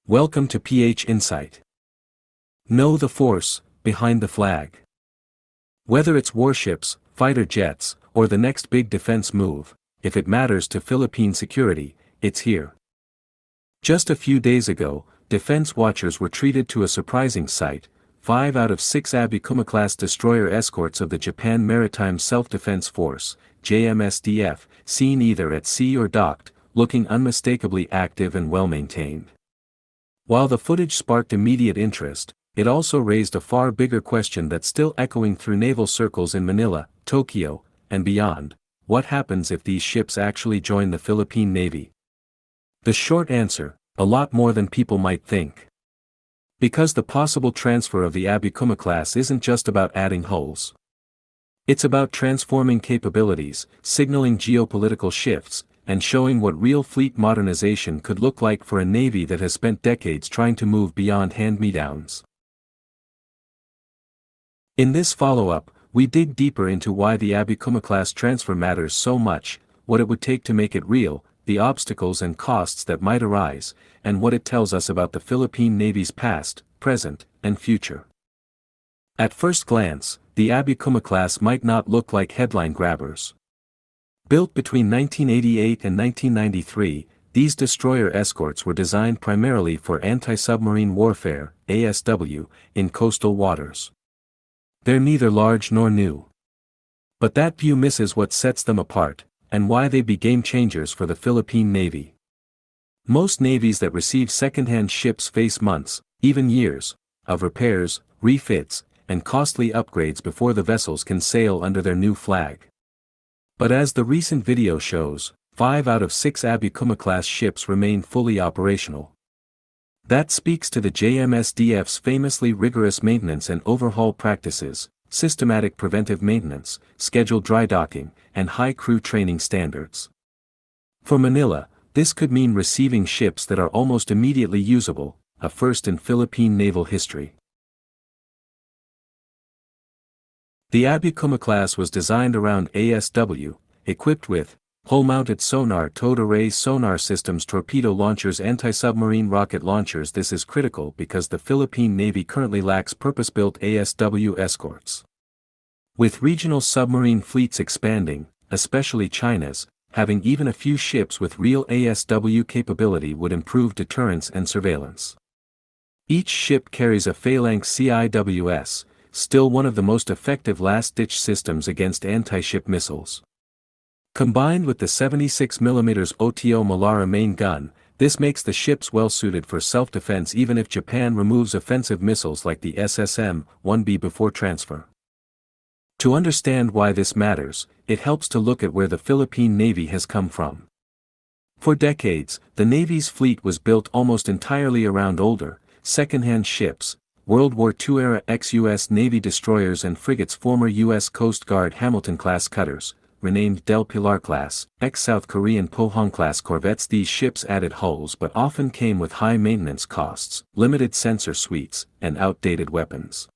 Welcome to PH Insight. Know the force behind the flag. Whether it's warships, fighter jets, or the next big defense move, if it matters to Philippine security, it's here. Just a few days ago, defense watchers were treated to a surprising sight. 5 out of 6 Abukuma-class destroyer escorts of the Japan Maritime Self-Defense Force, JMSDF, seen either at sea or docked, looking unmistakably active and well-maintained. While the footage sparked immediate interest, it also raised a far bigger question that's still echoing through naval circles in Manila, Tokyo, and beyond: what happens if these ships actually join the Philippine Navy? The short answer: a lot more than people might think. Because the possible transfer of the Abukuma-class isn't just about adding hulls. It's about transforming capabilities, signaling geopolitical shifts, and showing what real fleet modernization could look like for a navy that has spent decades trying to move beyond hand-me-downs. In this follow-up, we dig deeper into why the Abukuma-class transfer matters so much, what it would take to make it real, the obstacles and costs that might arise, and what it tells us about the Philippine Navy's past, present, and future. At first glance, the Abukuma-class might not look like headline grabbers. Built between 1988 and 1993, these destroyer escorts were designed primarily for anti-submarine warfare, ASW, in coastal waters. They're neither large nor new. But that view misses what sets them apart, and why they'd be game-changers for the Philippine Navy. Most navies that receive second-hand ships face months, even years, of repairs, refits, and costly upgrades before the vessels can sail under their new flag. But as the recent video shows, 5 out of 6 Abukuma-class ships remain fully operational. That speaks to the JMSDF's famously rigorous maintenance and overhaul practices, systematic preventive maintenance, scheduled dry docking, and high crew training standards. For Manila, this could mean receiving ships that are almost immediately usable, a first in Philippine naval history. The Abukuma-class was designed around ASW, equipped with hull-mounted sonar towed array sonar systems, torpedo launchers, anti-submarine rocket launchers. This is critical because the Philippine Navy currently lacks purpose-built ASW escorts. With regional submarine fleets expanding, especially China's, having even a few ships with real ASW capability would improve deterrence and surveillance. Each ship carries a Phalanx CIWS, still one of the most effective last-ditch systems against anti-ship missiles. Combined with the 76mm OTO Malara main gun, this makes the ships well-suited for self-defense even if Japan removes offensive missiles like the SSM-1B before transfer. To understand why this matters, it helps to look at where the Philippine Navy has come from. For decades, the Navy's fleet was built almost entirely around older, second-hand ships, World War II-era ex-US Navy destroyers and frigates, former U.S. Coast Guard Hamilton-class cutters, renamed Del Pilar-class, ex-South Korean Pohang-class corvettes. These ships added hulls but often came with high maintenance costs, limited sensor suites, and outdated weapons.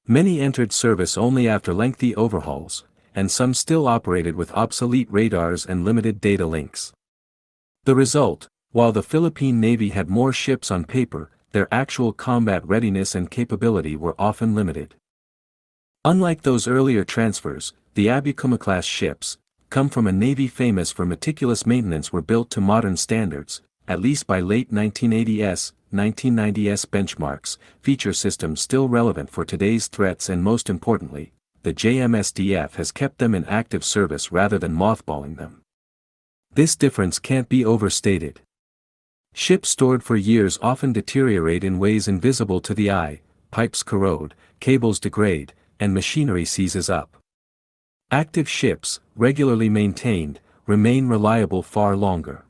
Many entered service only after lengthy overhauls, and some still operated with obsolete radars and limited data links. The result: while the Philippine Navy had more ships on paper, their actual combat readiness and capability were often limited. Unlike those earlier transfers, the Abukuma-class ships, come from a Navy famous for meticulous maintenance, were built to modern standards, at least by late 1980s, 1990s benchmarks, feature systems still relevant for today's threats, and most importantly, the JMSDF has kept them in active service rather than mothballing them. This difference can't be overstated. Ships stored for years often deteriorate in ways invisible to the eye, pipes corrode, cables degrade, and machinery seizes up. Active ships, regularly maintained, remain reliable far longer.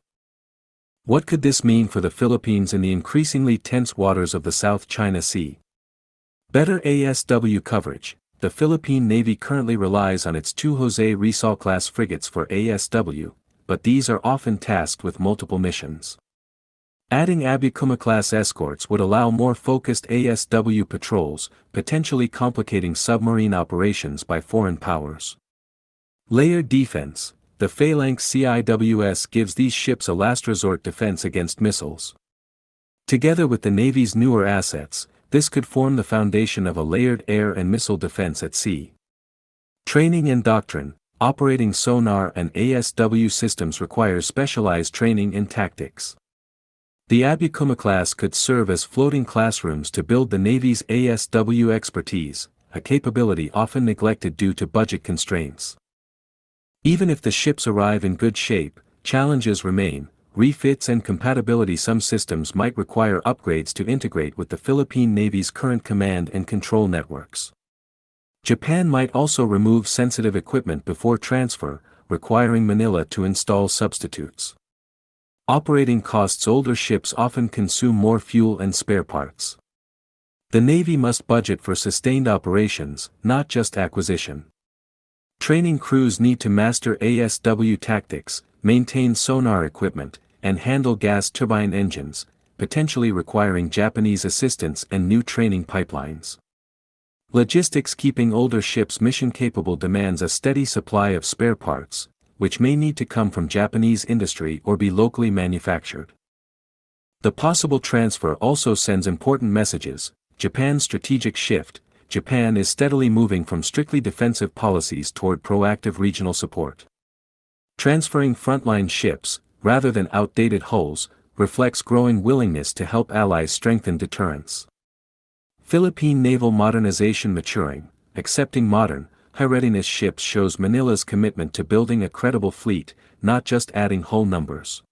What could this mean for the Philippines in the increasingly tense waters of the South China Sea? Better ASW coverage. The Philippine Navy currently relies on its 2 Jose Rizal-class frigates for ASW, but these are often tasked with multiple missions. Adding Abukuma-class escorts would allow more focused ASW patrols, potentially complicating submarine operations by foreign powers. Layered defense. The Phalanx CIWS gives these ships a last-resort defense against missiles. Together with the Navy's newer assets, this could form the foundation of a layered air and missile defense at sea. Training and doctrine. Operating sonar and ASW systems requires specialized training and tactics. The Abukuma-class could serve as floating classrooms to build the Navy's ASW expertise, a capability often neglected due to budget constraints. Even if the ships arrive in good shape, challenges remain. Refits and compatibility. Some systems might require upgrades to integrate with the Philippine Navy's current command and control networks. Japan might also remove sensitive equipment before transfer, requiring Manila to install substitutes. Operating costs. Older ships often consume more fuel and spare parts. The Navy must budget for sustained operations, not just acquisition. Training crews need to master ASW tactics, maintain sonar equipment, and handle gas turbine engines, potentially requiring Japanese assistance and new training pipelines. Logistics. Keeping older ships mission-capable demands a steady supply of spare parts, which may need to come from Japanese industry or be locally manufactured. The possible transfer also sends important messages. Japan's strategic shift. Japan is steadily moving from strictly defensive policies toward proactive regional support. Transferring frontline ships, rather than outdated hulls, reflects growing willingness to help allies strengthen deterrence. Philippine naval modernization. Maturing, accepting modern, high-readiness ships shows Manila's commitment to building a credible fleet, not just adding hull numbers.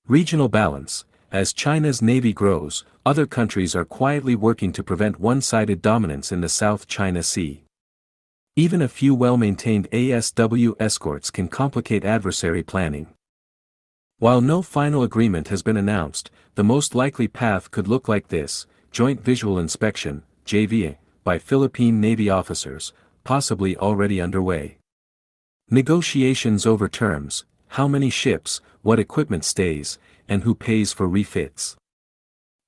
Regional balance. As China's navy grows, other countries are quietly working to prevent one-sided dominance in the South China Sea. Even a few well-maintained ASW escorts can complicate adversary planning. While no final agreement has been announced, the most likely path could look like this: Joint Visual Inspection, JVI, by Philippine Navy officers, possibly already underway. Negotiations over terms, how many ships, what equipment stays, and who pays for refits.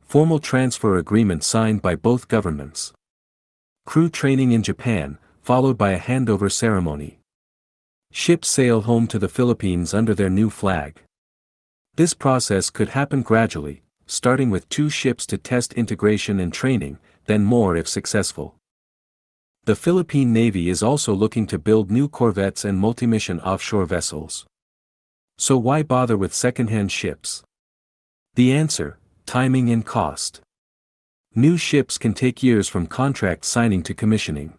Formal transfer agreement signed by both governments. Crew training in Japan, followed by a handover ceremony. Ships sail home to the Philippines under their new flag. This process could happen gradually, starting with 2 ships to test integration and training, then more if successful. The Philippine Navy is also looking to build new corvettes and multi-mission offshore vessels. So why bother with second-hand ships? The answer: timing and cost. New ships can take years from contract signing to commissioning.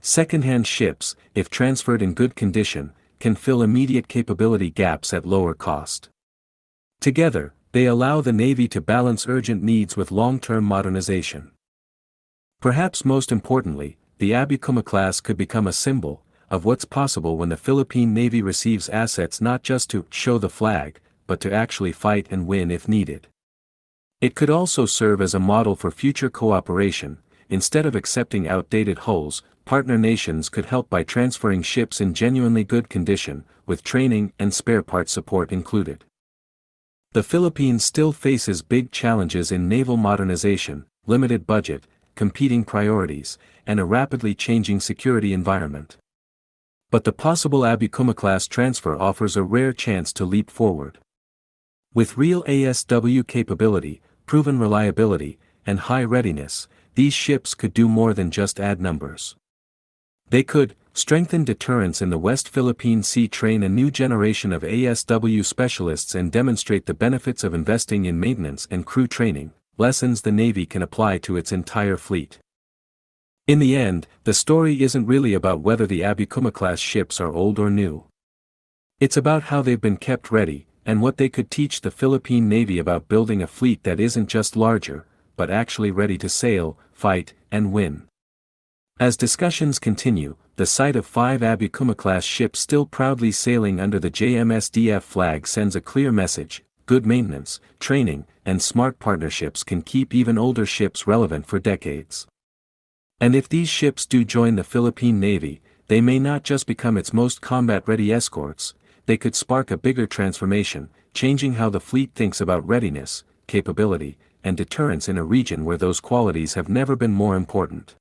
Second-hand ships, if transferred in good condition, can fill immediate capability gaps at lower cost. Together, they allow the Navy to balance urgent needs with long-term modernization. Perhaps most importantly, the Abukuma-class could become a symbol of what's possible when the Philippine Navy receives assets not just to show the flag, but to actually fight and win if needed. It could also serve as a model for future cooperation. Instead of accepting outdated hulls, partner nations could help by transferring ships in genuinely good condition, with training and spare parts support included. The Philippines still faces big challenges in naval modernization, limited budget, competing priorities, and a rapidly changing security environment. But the possible Abukuma-class transfer offers a rare chance to leap forward. With real ASW capability, proven reliability, and high readiness, these ships could do more than just add numbers. They could strengthen deterrence in the West Philippine Sea, train a new generation of ASW specialists, and demonstrate the benefits of investing in maintenance and crew training, lessons the Navy can apply to its entire fleet. In the end, the story isn't really about whether the Abukuma-class ships are old or new. It's about how they've been kept ready, and what they could teach the Philippine Navy about building a fleet that isn't just larger, but actually ready to sail, fight, and win. As discussions continue, the sight of 5 Abukuma-class ships still proudly sailing under the JMSDF flag sends a clear message: good maintenance, training, and smart partnerships can keep even older ships relevant for decades. And if these ships do join the Philippine Navy, they may not just become its most combat-ready escorts, they could spark a bigger transformation, changing how the fleet thinks about readiness, capability, and deterrence in a region where those qualities have never been more important.